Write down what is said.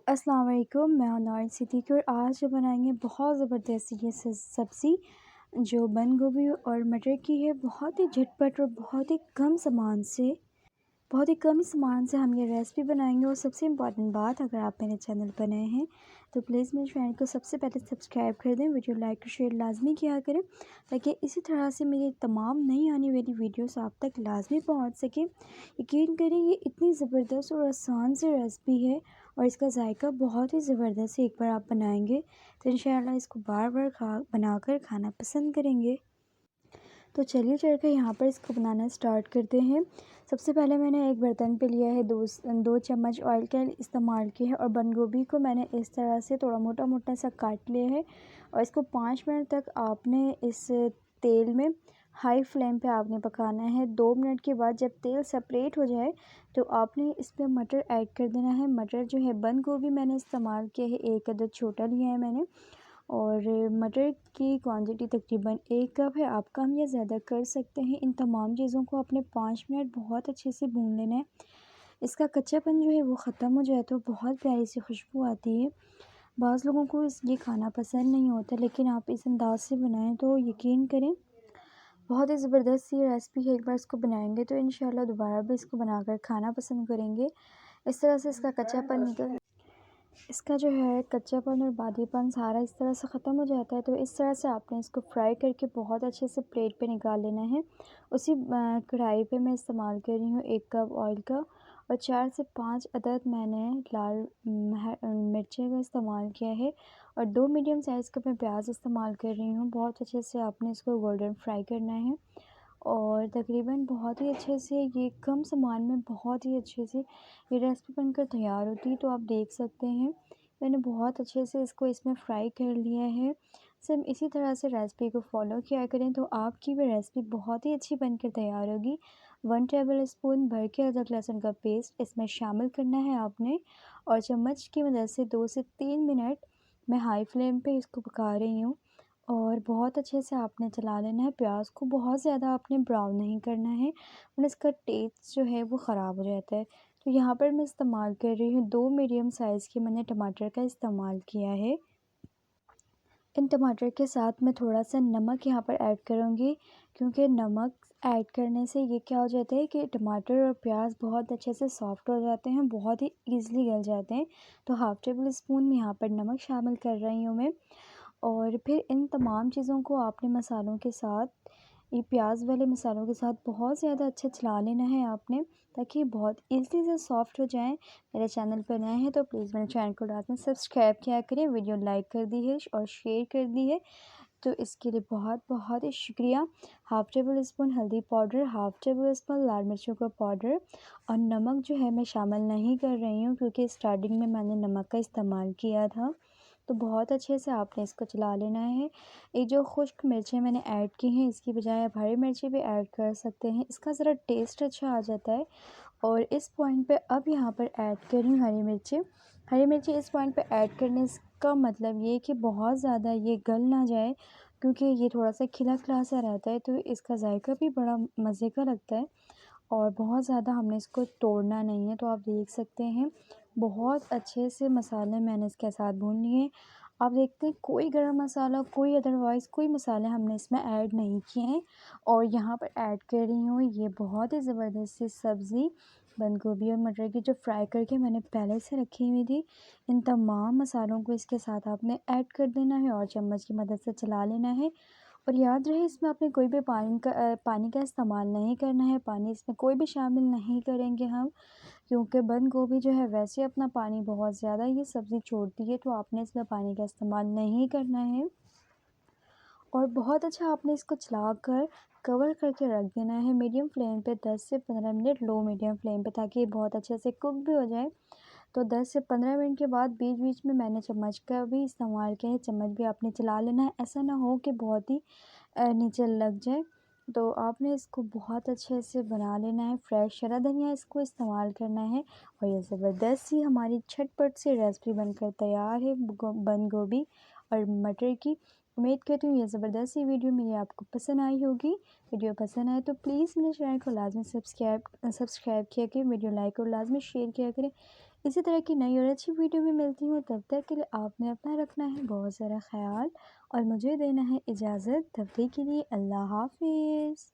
अस्सलाम वालेकुम, मैं हूं नौरीन सिद्दीकी और आज हम बनाएंगे बहुत ज़बरदस्त ये सब्ज़ी जो बंद गोभी और मटर की है। बहुत ही झटपट और बहुत ही कम सामान से हम ये रेसिपी बनाएंगे। और सबसे इम्पॉर्टेंट बात, अगर आप मेरे चैनल पर नए हैं तो प्लीज़ मेरे चैनल को सबसे पहले सब्सक्राइब कर दें, वीडियो लाइक और शेयर लाजमी किया करें ताकि इसी तरह से मेरी तमाम नई आने वाली वीडियोस आप तक लाजमी पहुंच सकें। यकीन करें, ये इतनी ज़बरदस्त और आसान सी रेसिपी है और इसका जायका बहुत ही ज़बरदस्त है। एक बार आप बनाएंगे तो इंशाल्लाह इसको बार बार बनाकर खाना पसंद करेंगे। तो चलिए चलकर यहाँ पर इसको बनाना स्टार्ट करते हैं। सबसे पहले मैंने एक बर्तन पे लिया है, दो चम्मच ऑयल का इस्तेमाल किया है और बंद गोभी को मैंने इस तरह से थोड़ा मोटा मोटा सा काट लिया है। और इसको 5 मिनट तक आपने इस तेल में हाई फ्लेम पे आपने पकाना है। 2 मिनट के बाद जब तेल सेपरेट हो जाए तो आपने इसमें मटर ऐड कर देना है। मटर जो है, बंद गोभी मैंने इस्तेमाल किया है, 1 अदद छोटा लिया है मैंने। और मटर की क्वांटिटी तकरीबन 1 कप है। आप कम या ज़्यादा कर सकते हैं। इन तमाम चीज़ों को आपने 5 मिनट बहुत अच्छे से भून लेना है। इसका कच्चापन जो है वो ख़त्म हो जाए तो बहुत प्यारी सी खुशबू आती है। बाज़ लोगों को ये खाना पसंद नहीं होता, लेकिन आप इस अंदाज़ से बनाएं तो यकीन करें बहुत ही ज़बरदस्त सी रेसिपी है। एक बार इसको बनाएंगे तो इंशाल्लाह दोबारा भी इसको बनाकर खाना पसंद करेंगे। इस तरह से इसका जो है कच्चापन और बादीपन सारा इस तरह से ख़त्म हो जाता है। तो इस तरह से आपने इसको फ्राई करके बहुत अच्छे से प्लेट पे निकाल लेना है। उसी कढ़ाई पे मैं इस्तेमाल कर रही हूँ 1 कप ऑयल का और 4 से 5 अदद मैंने लाल मिर्चें का इस्तेमाल किया है और 2 मीडियम साइज़ का मैं प्याज इस्तेमाल कर रही हूँ। बहुत अच्छे से आपने इसको गोल्डन फ्राई करना है और तकरीबन बहुत ही अच्छे से, ये कम सामान में बहुत ही अच्छे से ये रेसिपी बनकर तैयार होती है। तो आप देख सकते हैं मैंने बहुत अच्छे से इसको इसमें फ्राई कर लिया है। सेम इसी तरह से रेसिपी को फॉलो किया करें तो आपकी भी रेसिपी बहुत ही अच्छी बनकर तैयार होगी। 1 टेबल स्पून भर के अदरक लहसुन का पेस्ट इसमें शामिल करना है आपने और चम्मच की मदद से 2 से 3 मिनट मैं हाई फ्लेम पे इसको पका रही हूँ और बहुत अच्छे से आपने चला लेना है। प्याज को बहुत ज़्यादा आपने ब्राउन नहीं करना है वरना इसका टेस्ट जो है वो ख़राब हो जाता है। तो यहाँ पर मैं इस्तेमाल कर रही हूँ 2 मीडियम साइज़ के मैंने टमाटर का इस्तेमाल किया है। इन टमाटर के साथ मैं थोड़ा सा नमक यहाँ पर ऐड करूँगी, क्योंकि नमक ऐड करने से ये क्या हो जाता है कि टमाटर और प्याज बहुत अच्छे से सॉफ्ट हो जाते हैं, बहुत ही ईज़िली गल जाते हैं। तो हाफ़ टेबल स्पून में यहाँ पर नमक शामिल कर रही हूँ मैं। और फिर इन तमाम चीज़ों को आपने मसालों के साथ, ये प्याज वाले मसालों के साथ बहुत ज़्यादा अच्छा चला लेना है आपने, ताकि ये बहुत ईज़िली से सॉफ्ट हो जाएं। मेरे चैनल पर नए हैं तो प्लीज़ मेरे चैनल को लाजमी सब्सक्राइब किया करें, वीडियो लाइक कर दी है और शेयर कर दी है तो इसके लिए बहुत बहुत ही शुक्रिया। हाफ़ टेबल स्पून हल्दी पाउडर, हाफ़ टेबल स्पून लाल मिर्चों का पाउडर और नमक जो है मैं शामिल नहीं कर रही हूँ, क्योंकि स्टार्टिंग में मैंने नमक का इस्तेमाल किया था। तो बहुत अच्छे से आपने इसको चला लेना है। ये जो खुश्क मिर्चें मैंने ऐड की हैं, इसकी बजाय आप हरी मिर्ची भी ऐड कर सकते हैं, इसका ज़रा टेस्ट अच्छा आ जाता है। और इस पॉइंट पे अब यहाँ पर ऐड कर रही हूँ हरी मिर्ची। हरी मिर्ची इस पॉइंट पे ऐड करने का मतलब ये कि बहुत ज़्यादा ये गल ना जाए, क्योंकि ये थोड़ा सा खिला खिला सा रहता है तो इसका जायका भी बड़ा मज़े का लगता है। और बहुत ज़्यादा हमने इसको तोड़ना नहीं है। तो आप देख सकते हैं बहुत अच्छे से मसाले मैंने इसके साथ भून लिए। आप देखते हैं कोई गरम मसाला, कोई अदरवाइज़ कोई मसाले हमने इसमें ऐड नहीं किए हैं। और यहाँ पर ऐड कर रही हूँ ये बहुत ही ज़बरदस्त सी सब्ज़ी, बंद गोभी और मटर की, जो फ्राई करके मैंने पहले से रखी हुई थी। इन तमाम मसालों को इसके साथ आपने ऐड कर देना है और चम्मच की मदद से चला लेना है। और याद रहे, इसमें आपने कोई भी पानी का इस्तेमाल नहीं करना है। पानी इसमें कोई भी शामिल नहीं करेंगे हम, क्योंकि बंद गोभी जो है वैसे अपना पानी बहुत ज़्यादा ये सब्ज़ी छोड़ती है, तो आपने इसमें पानी का इस्तेमाल नहीं करना है। और बहुत अच्छा आपने इसको चलाकर कवर करके रख देना है मीडियम फ्लेम पे 10 से 15 मिनट, लो मीडियम फ्लेम पे, ताकि ये बहुत अच्छे से कुक भी हो जाए। तो 10 से 15 मिनट के बाद बीच बीच में मैंने चम्मच का भी इस्तेमाल किया है, चम्मच भी आपने चला लेना है, ऐसा ना हो कि बहुत ही नीचे लग जाए। तो आपने इसको बहुत अच्छे से बना लेना है। फ्रेश हरा धनिया इसको इस्तेमाल करना है और ये ज़बरदस्त सी हमारी झटपट सी रेसिपी बनकर तैयार है बंद गोभी और मटर की। उम्मीद करती हूँ ये ज़बरदस्त सी वीडियो मेरी आपको पसंद आई होगी। वीडियो पसंद आए तो प्लीज़ मेरे चैनल को लाजमी सब्सक्राइब किया करें, वीडियो लाइक और लाजमी शेयर किया करें। इसी तरह की नई और अच्छी वीडियो में मिलती हूँ, तब तक के लिए आपने अपना रखना है बहुत सारा ख़्याल और मुझे देना है इजाज़त। तब तक के लिए अल्लाह हाफ़िज़।